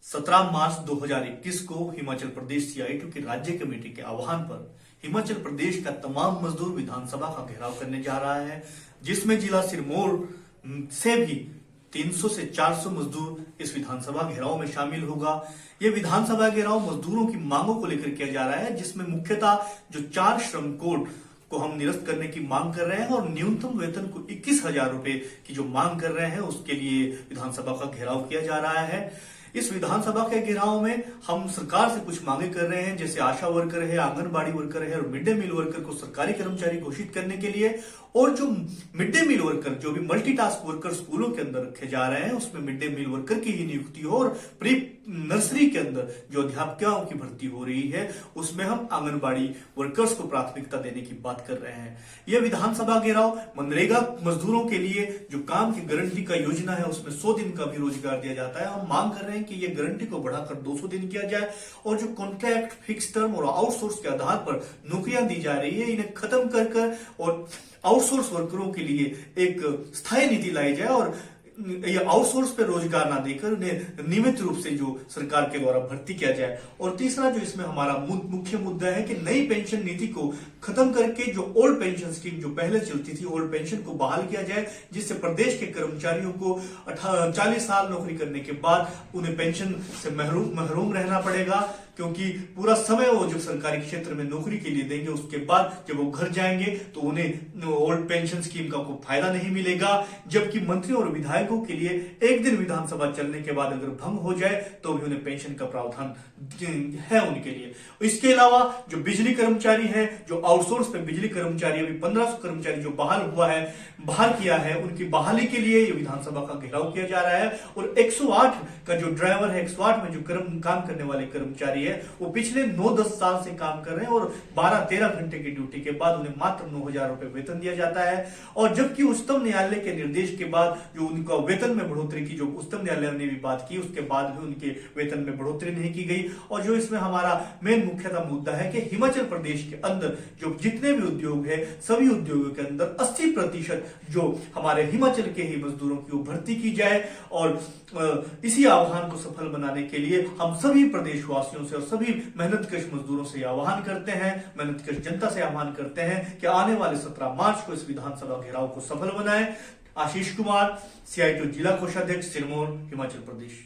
17 मार्च 2021 को हिमाचल प्रदेश सीआईटी की राज्य कमेटी के आह्वान पर हिमाचल प्रदेश का तमाम मजदूर विधानसभा का घेराव करने जा रहा है, जिसमें जिला सिरमौर से भी 300 से 400 मजदूर इस विधानसभा घेराव में शामिल होगा। ये विधानसभा घेराव मजदूरों की मांगों को लेकर किया जा रहा है, जिसमें मुख्यतः जो 4 श्रम कोड को हम निरस्त करने की मांग कर रहे हैं और न्यूनतम वेतन को 21,000 रुपए की जो मांग कर रहे हैं उसके लिए विधानसभा का घेराव किया जा रहा है। इस विधानसभा के घेराव में हम सरकार से कुछ मांगे कर रहे हैं, जैसे आशा वर्कर है, आंगनबाड़ी वर्कर है और मिड डे मील वर्कर को सरकारी कर्मचारी घोषित करने के लिए, और जो मिड डे मील वर्कर जो भी मल्टीटास्क वर्कर स्कूलों के अंदर रखे जा रहे हैं उसमें मिड डे मील वर्कर की ही नियुक्ति हो, और प्री नर्सरी के अंदर जो अध्यापिकाओं की भर्ती हो रही है उसमें हम आंगनबाड़ी वर्कर्स को प्राथमिकता देने की बात कर रहे हैं। यह विधानसभा घेराव मनरेगा मजदूरों के लिए जो काम की गारंटी का योजना है उसमें 100 दिन का भी रोजगार दिया जाता है। हम मांग कर रहे हैं कि ये गारंटी को बढ़ाकर 200 दिन किया जाए और जो कॉन्ट्रैक्ट, फिक्स टर्म और आउटसोर्स के आधार पर नौकरियां दी जा रही है इन्हें खत्म कर और आउटसोर्स वर्करों के लिए एक स्थायी नीति लाई जाए और ये आउटसोर्स पे रोजगार ना देकर उन्हें नियमित रूप से जो सरकार के द्वारा भर्ती किया जाए। और तीसरा जो इसमें हमारा मुख्य मुद्दा है कि नई पेंशन नीति को खत्म करके जो ओल्ड पेंशन स्कीम जो पहले चलती थी ओल्ड पेंशन को बहाल किया जाए, जिससे प्रदेश के कर्मचारियों को 40 साल नौकरी करने के बाद उन्हें पेंशन से महरूम रहना पड़ेगा, क्योंकि पूरा समय वो जो सरकारी क्षेत्र में नौकरी के लिए देंगे उसके बाद जब वो घर जाएंगे तो उन्हें ओल्ड पेंशन स्कीम का कोई फायदा नहीं मिलेगा। जबकि मंत्रियों और विधायकों के लिए एक दिन विधानसभा चलने के बाद अगर भंग हो जाए तो भी उन्हें पेंशन का प्रावधान है उनके लिए। इसके अलावा जो बिजली कर्मचारी है, जो आउटसोर्स पे बिजली कर्मचारी, अभी 1500 कर्मचारी जो बहाल किया है, उनकी बहाली के लिए ये विधानसभा का घेराव किया जा रहा है। और 108 का जो ड्राइवर है, 108 में जो काम करने वाले कर्मचारी है वो पिछले 9-10 साल से काम कर रहे हैं और 12-13 घंटे की ड्यूटी के बाद उन्हें मात्र 9,000 रुपए वेतन दिया जाता है। और जबकि उच्चतम न्यायालय के निर्देश के बाद जो उनका वेतन में बढ़ोतरी की, जो उच्चतम न्यायालय ने भी बात की, उसके बाद भी उनके वेतन में बढ़ोतरी नहीं की गई। और जो इसमें हमारा मेन मुख्यतः मुद्दा है कि हिमाचल प्रदेश के अंदर जो जितने भी उद्योग है सभी उद्योगों के अंदर 80% जो हमारे हिमाचल के ही मजदूरों की वो भर्ती की जाए। और इसी आह्वान को सफल बनाने के लिए हम सभी प्रदेशवासियों से और सभी मेहनतकश मजदूरों से आह्वान करते हैं, मेहनतकश जनता से आह्वान करते हैं कि आने वाले 17 मार्च को इस विधानसभा घेराव को सफल बनाएं। आशीष कुमार, सीआईटी जिला कोषाध्यक्ष, सिरमौर, हिमाचल प्रदेश।